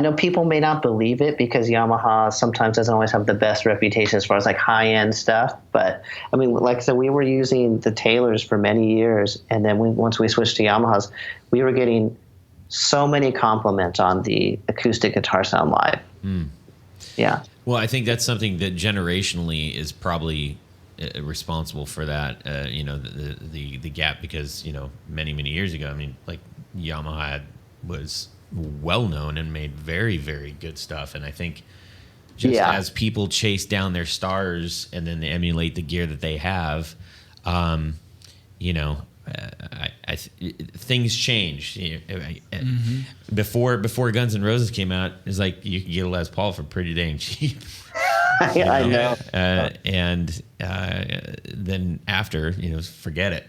know people may not believe it because Yamaha sometimes doesn't always have the best reputation as far as like high-end stuff. But like I said, we were using the Taylors for many years. And then once we switched to Yamahas, we were getting so many compliments on the acoustic guitar sound live. Yeah. Well, I think that's something that generationally is probably responsible for that, the gap, because, many, many years ago, like Yamaha was well known and made very, very good stuff. And I think as people chase down their stars and then they emulate the gear that they have, things change. Before Guns N' Roses came out, it's like you could get a Les Paul for pretty dang cheap. I know. And then after, forget it.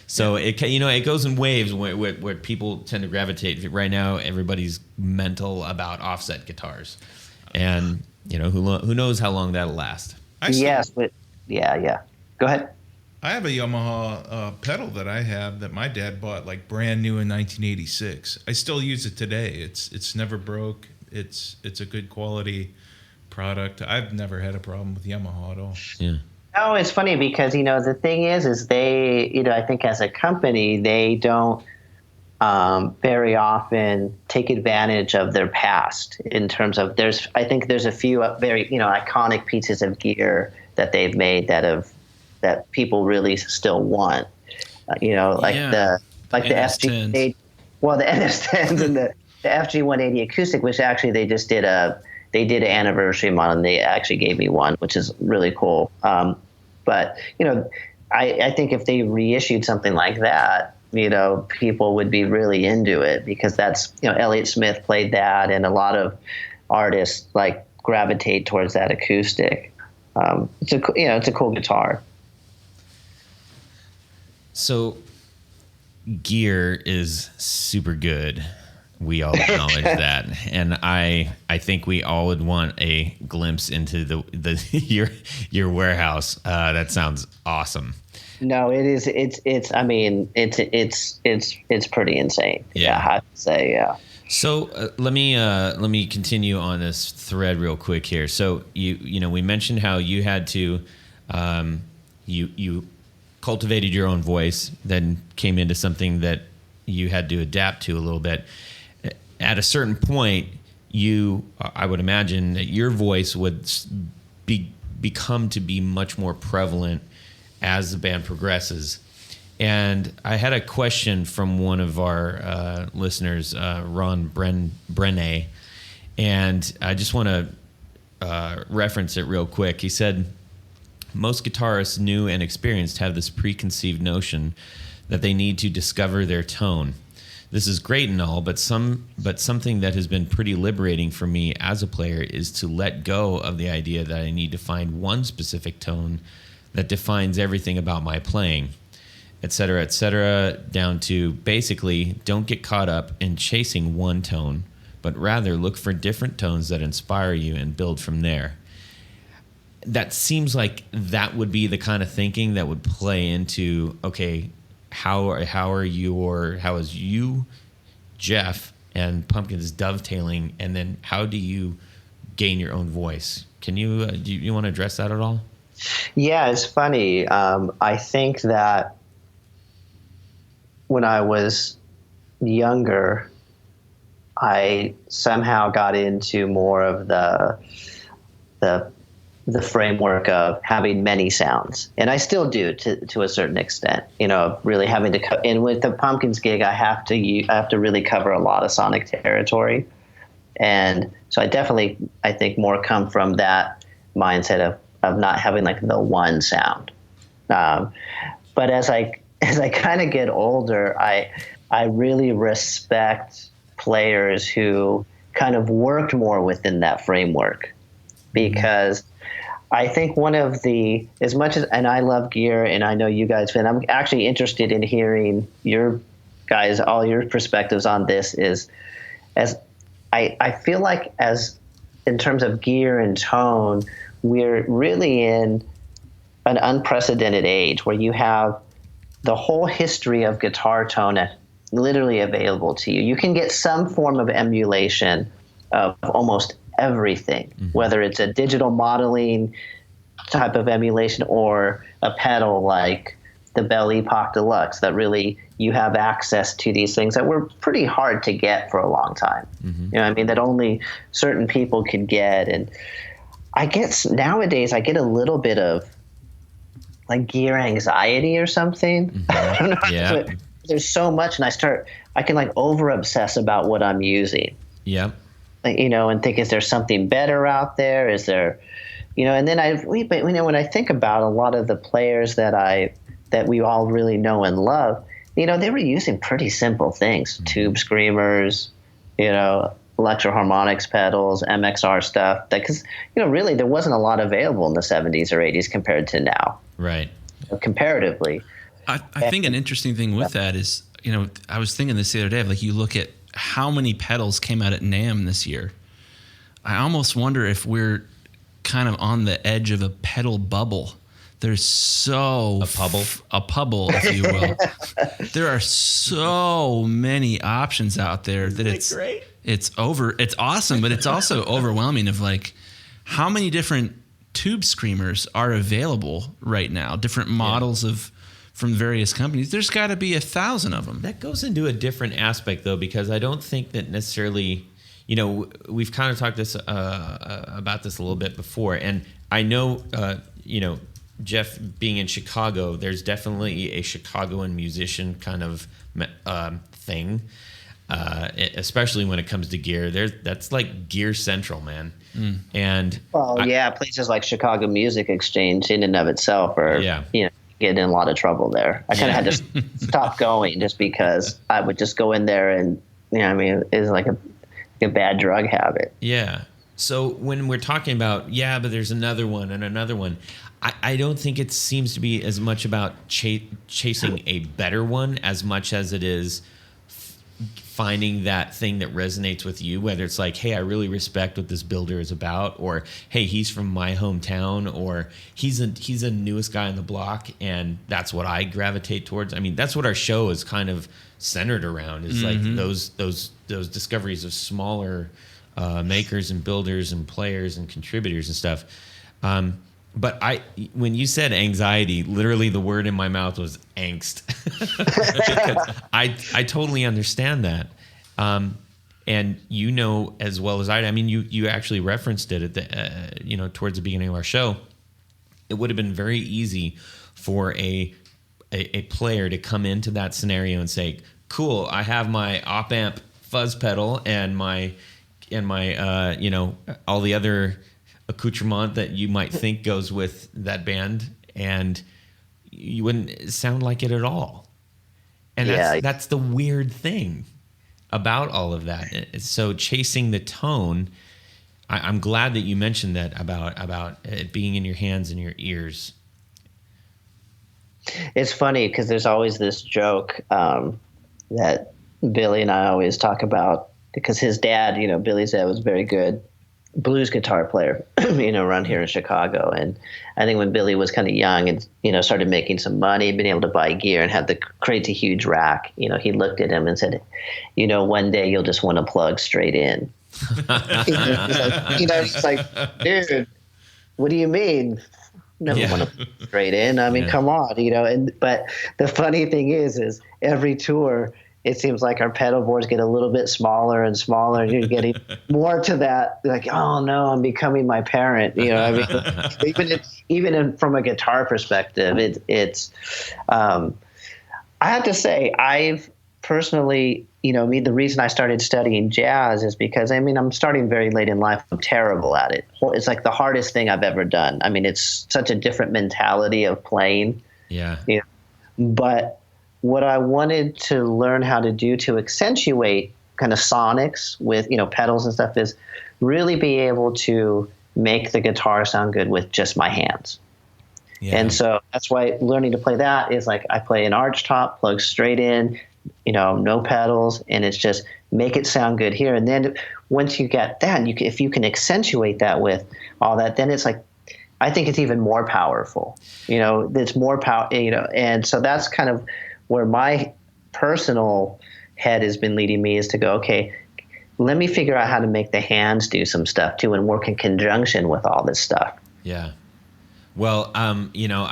So it goes in waves where people tend to gravitate. Right now, everybody's mental about offset guitars, and who knows how long that'll last. Go ahead. I have a Yamaha pedal that I have that my dad bought like brand new in 1986. I still use it today. It's never broke. It's a good quality product. I've never had a problem with Yamaha at all. Yeah. No, it's funny because, the thing is they, I think as a company, they don't very often take advantage of their past in terms of I think there's a few very, iconic pieces of gear that they've made that people really still want, the FG, well, the NS10s and the FG180 acoustic, which actually they did an anniversary model, and they actually gave me one, which is really cool. But I think if they reissued something like that, people would be really into it, because that's, Elliott Smith played that, and a lot of artists like gravitate towards that acoustic. It's a cool guitar. So gear is super good. We all acknowledge that, and I think we all would want a glimpse into your warehouse. That sounds awesome. No, it is. It's pretty insane. Yeah, I have to say, yeah. So let me continue on this thread real quick here. So we mentioned how you had to you cultivated your own voice, then came into something that you had to adapt to a little bit. at a certain point, I would imagine that your voice would become to be much more prevalent as the band progresses. And I had a question from one of our listeners, Ron Brenne, and I just want to reference it real quick. He said, most guitarists, new and experienced, have this preconceived notion that they need to discover their tone. This is great and all, but something that has been pretty liberating for me as a player is to let go of the idea that I need to find one specific tone that defines everything about my playing, et cetera, down to basically don't get caught up in chasing one tone, but rather look for different tones that inspire you and build from there. That seems like that would be the kind of thinking that would play into, okay, how is you, Jeff, and Pumpkins dovetailing, and then how do you gain your own voice? Can you do you want to address that at all? Yeah, it's funny. I think that when I was younger, I somehow got into more of the framework of having many sounds, and I still do to a certain extent. Really having to and with the Pumpkins gig, I have to really cover a lot of sonic territory, and so I think more come from that mindset of not having like the one sound. But as I kind of get older, I really respect players who kind of worked more within that framework, because I think one of the, as much as, and I love gear, and I know you guys, and I'm actually interested in hearing your guys, all your perspectives on this, is as I feel like as in terms of gear and tone, we're really in an unprecedented age where you have the whole history of guitar tone literally available to you. You can get some form of emulation of almost everything, whether it's a digital modeling type of emulation or a pedal like the Bell Epoch Deluxe, that really you have access to these things that were pretty hard to get for a long time. That only certain people could get. And I guess nowadays I get a little bit of like gear anxiety or something. I don't know. Yeah. There's so much, and I can like over obsess about what I'm using. Yeah. And think, is there something better out there? Is there, and then when I think about a lot of the players that we all really know and love, they were using pretty simple things, tube screamers, electro-harmonics pedals, MXR stuff, because, really there wasn't a lot available in the 70s or 80s compared to now. Right. Comparatively. I think an interesting thing with that is, I was thinking this the other day, like you look at how many pedals came out at NAMM this year. I almost wonder if we're kind of on the edge of a pedal bubble. There's a pubble, if you will. There are so many options out there that it's awesome, but it's also overwhelming of like how many different tube screamers are available right now, different models from various companies. There's got to be 1,000 of them. That goes into a different aspect, though, because I don't think that necessarily, we've kind of talked about this a little bit before, and I know, Jeff being in Chicago, there's definitely a Chicagoan musician kind of thing, especially when it comes to gear. That's like Gear Central, man. And places like Chicago Music Exchange in and of itself are, get in a lot of trouble there. I kind of had to stop going just because I would just go in there and, it's like a bad drug habit. Yeah. So when we're talking about, but there's another one and another one, I don't think it seems to be as much about chasing a better one as much as it is finding that thing that resonates with you, whether it's like, hey, I really respect what this builder is about, or hey, he's from my hometown, or he's a newest guy on the block, and that's what I gravitate towards. I mean, that's what our show is kind of centered around, is like those discoveries of smaller makers and builders and players and contributors and stuff. But when you said anxiety, literally the word in my mouth was angst. Because I totally understand that. And you know as well as I mean, you actually referenced it at the towards the beginning of our show. It would have been very easy for a player to come into that scenario and say, "Cool, I have my op amp fuzz pedal and my all the other accoutrement that you might think goes with that band," and you wouldn't sound like it at all. And that's the weird thing about all of that. So chasing the tone, I'm glad that you mentioned that about it being in your hands and your ears. It's funny because there's always this joke that Billy and I always talk about, because his dad, Billy's dad was a very good blues guitar player, around here in Chicago. And I think when Billy was kind of young and, started making some money, been able to buy gear and had the crazy huge rack, he looked at him and said, one day you'll just want to plug straight in. It's like, dude, what do you mean? Never want to plug straight in. I mean, come on, but the funny thing is every tour, it seems like our pedal boards get a little bit smaller and smaller, and you're getting more to that. Like, oh no, I'm becoming my parent. Even from a guitar perspective, it's. I have to say, I've personally, the reason I started studying jazz is because I'm starting very late in life. I'm terrible at it. It's like the hardest thing I've ever done. I mean, it's such a different mentality of playing. Yeah. But what I wanted to learn how to do to accentuate kind of sonics with, pedals and stuff is really be able to make the guitar sound good with just my hands. Yeah. And so that's why learning to play that is like I play an arch top, plug straight in, no pedals, and it's just make it sound good here. And then once you get that, if you can accentuate that with all that, then it's like, I think it's even more powerful. It's more power, and so that's kind of where my personal head has been leading me, is to go, okay, let me figure out how to make the hands do some stuff too and work in conjunction with all this stuff. Yeah. Well, I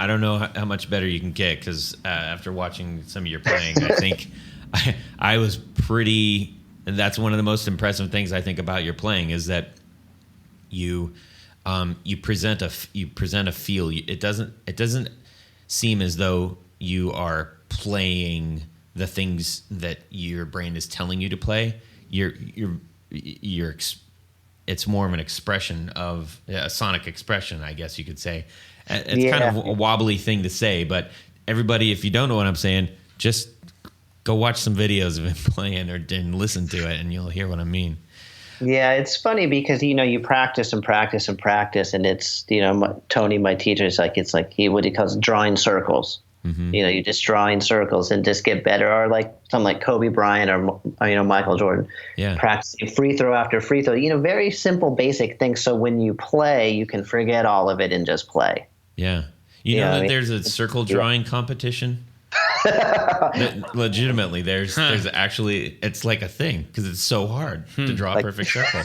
don't know how much better you can get, because after watching some of your playing, I think I was pretty. That's one of the most impressive things I think about your playing, is that you present a feel. It doesn't seem as though you are playing the things that your brain is telling you to play. It's more of an expression of a sonic expression, I guess you could say. It's kind of a wobbly thing to say, but everybody, if you don't know what I'm saying, just go watch some videos of him playing and listen to it, and you'll hear what I mean. Yeah, it's funny because, you practice and practice and practice, and it's, Tony, my teacher, it's like what he calls drawing circles. Mm-hmm. You just draw in circles and just get better, or like something like Kobe Bryant or Michael Jordan, practicing free throw after free throw. Very simple, basic things. So when you play, you can forget all of it and just play. Yeah, that there's a circle drawing competition. Legitimately, there's actually, it's like a thing, because it's so hard to draw a perfect circle.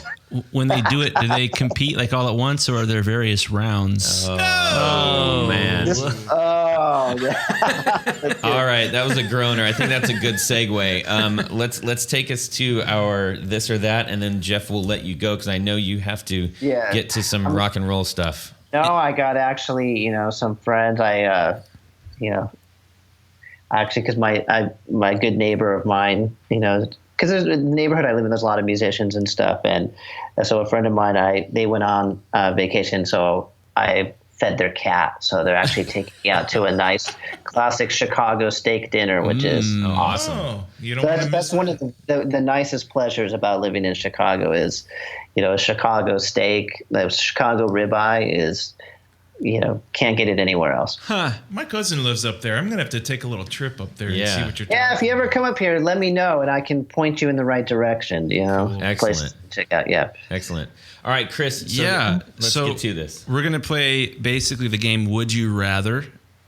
When they do it, do they compete like all at once, or are there various rounds? Oh man. Oh, yeah. All right, that was a groaner. I think that's a good segue. Let's take us to our this or that, and then Jeff will let you go, because I know you have to get to some rock and roll stuff. No, I got actually, some friends. Actually, because my good neighbor of mine, because there's a neighborhood I live in, there's a lot of musicians and stuff, and so a friend of mine, they went on vacation, so I fed their cat. So they're actually taking me out to a nice classic Chicago steak dinner, which is awesome. Oh, you don't so that's one of the nicest pleasures about living in Chicago is, a Chicago steak, the Chicago ribeye is, can't get it anywhere else. Huh. My cousin lives up there. I'm going to have to take a little trip up there and see what you're talking about. Yeah, if you ever come up here, let me know, and I can point you in the right direction, Cool. Excellent. Place to check out, Excellent. All right, Chris, let's get to this. We're going to play basically the game Would You Rather,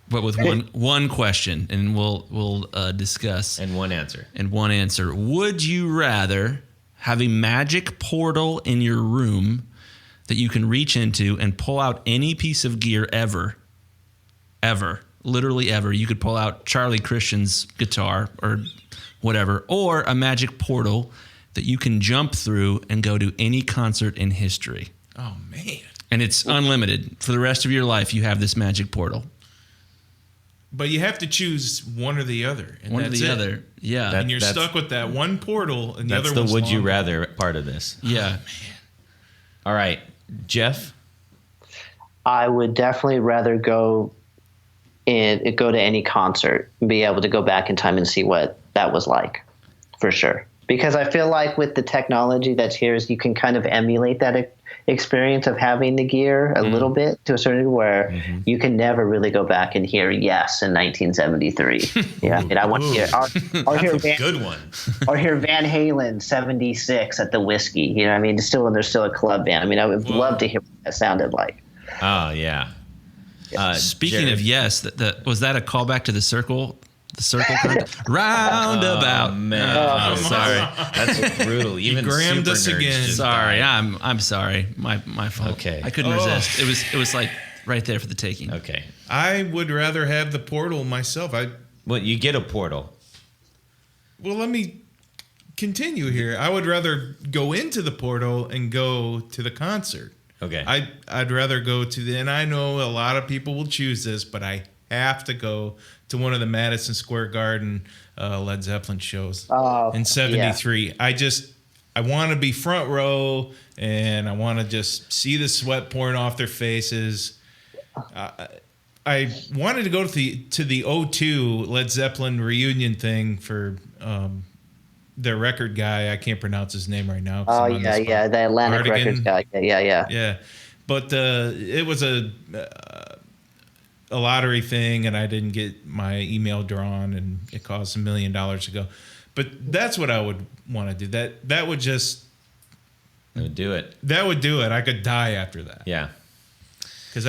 but with one question, and we'll discuss. And one answer. Would you rather have a magic portal in your room that you can reach into and pull out any piece of gear ever, literally ever? You could pull out Charlie Christian's guitar or whatever, or a magic portal that you can jump through and go to any concert in history. Oh, man. And it's unlimited. For the rest of your life, you have this magic portal. But you have to choose one or the other. And One or that's the it. other. Yeah. And you're stuck with that one portal, and the That's other the one's would you long. rather part of this. Yeah. All right, Jeff. I would definitely rather go to any concert and be able to go back in time and see what that was like, for sure. Because I feel like with the technology that's here, is you can kind of emulate that experience of having the gear a little bit to a certain degree, where you can never really go back and hear Yes in 1973. Yeah, I mean, I want to hear or hear Good one. or hear Van Halen 76 at the Whiskey. You know what I mean? They're still a club band. I mean, I would love to hear what that sounded like. Oh yeah. Speaking Jared. of Yes, was that a callback to the circle? The circle roundabout. Oh, man. I'm sorry. That's brutal. Even grammed super us nerds again. just Sorry, died. I'm sorry. My fault. Okay. I couldn't resist. It was like right there for the taking. Okay. I would rather have the portal myself. Well, you get a portal. Well, let me continue here. I would rather go into the portal and go to the concert. Okay. I'd rather go to and I know a lot of people will choose this, but I have to go to one of the Madison Square Garden Led Zeppelin shows in '73. Yeah. I want to be front row, and I want to just see the sweat pouring off their faces. I wanted to go to the O2 Led Zeppelin reunion thing for their record guy. I can't pronounce his name right now. Oh yeah, the Atlantic Cardigan. Records guy. Yeah. Yeah, but it was a lottery thing, and I didn't get my email drawn, and it cost $1 million to go. But that's what I would want to do. That would just That would do it. that would do it. I could die after that Yeah. because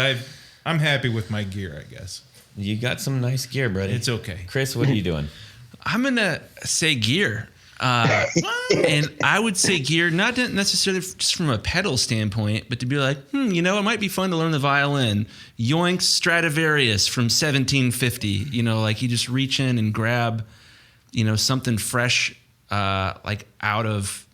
I'm happy with my gear. I guess You got some nice gear, buddy. it's okay. Chris, what are you doing? I'm gonna say gear. And I would say gear, not necessarily just from a pedal standpoint, but to be like, it might be fun to learn the violin. Yoink's Stradivarius from 1750. Like you just reach in and grab, something fresh, like out of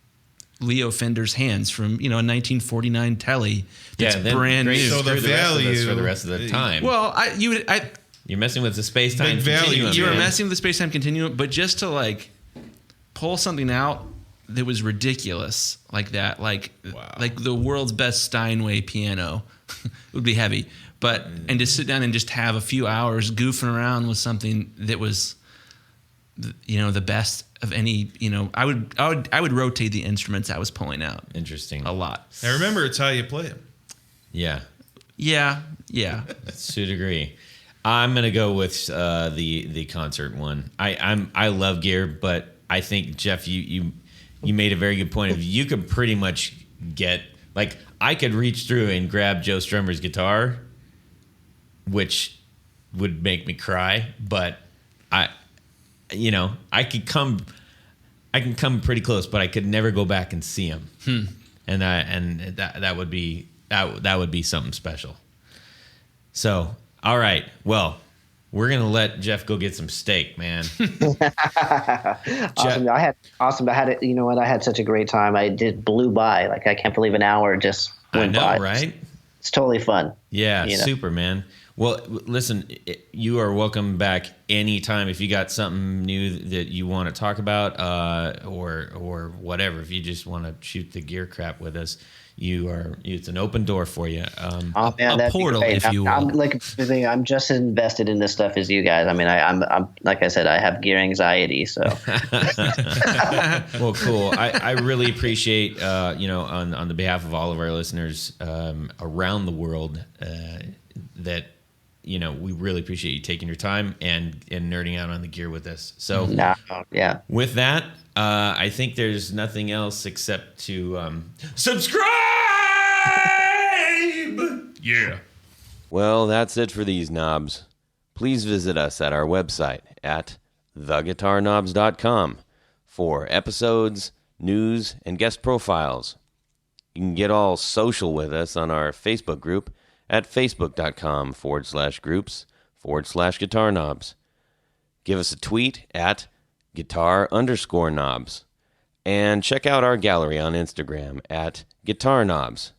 Leo Fender's hands from, a 1949 Telly that's then brand great. new. So the Screw the rest of this value for the rest of the time. Well, You're messing with the space-time Big value. continuum. you were man. messing with the space-time continuum, but just to like pull something out that was ridiculous like that, like the world's best Steinway piano would be heavy, and to sit down and just have a few hours goofing around with something that was, the best of any, I would rotate the instruments I was pulling out Interesting. a lot. I remember it's how you play them. Yeah. Yeah. To a degree. I'm gonna go with the concert one. I love gear, but I think Jeff, you made a very good point of you could pretty much get like I could reach through and grab Joe Strummer's guitar, which would make me cry, but I can come pretty close, but I could never go back and see him, and that would be something special. So, all right, well, we're gonna let Jeff go get some steak, man. Awesome. I had it. You know what? I had such a great time. Blew by. Like I can't believe an hour just went by. Right? It's totally fun. Yeah, super, man. Well, listen, you are welcome back anytime if you got something new that you want to talk about, or whatever. If you just want to shoot the gear crap with us, it's an open door for you. Oh man, that'd be portal, great. if you will. I'm just as invested in this stuff as you guys. I mean, I'm like I said, I have gear anxiety. So Well, cool. I really appreciate, on the behalf of all of our listeners around the world, that we really appreciate you taking your time and nerding out on the gear with us. So yeah. with that, I think there's nothing else except to subscribe. Yeah. Well, that's it for these knobs. Please visit us at our website at theguitarknobs.com for episodes, news, and guest profiles. You can get all social with us on our Facebook group at facebook.com/groups/guitar knobs. Give us a tweet at guitar_knobs. And check out our gallery on Instagram at Guitar Knobs.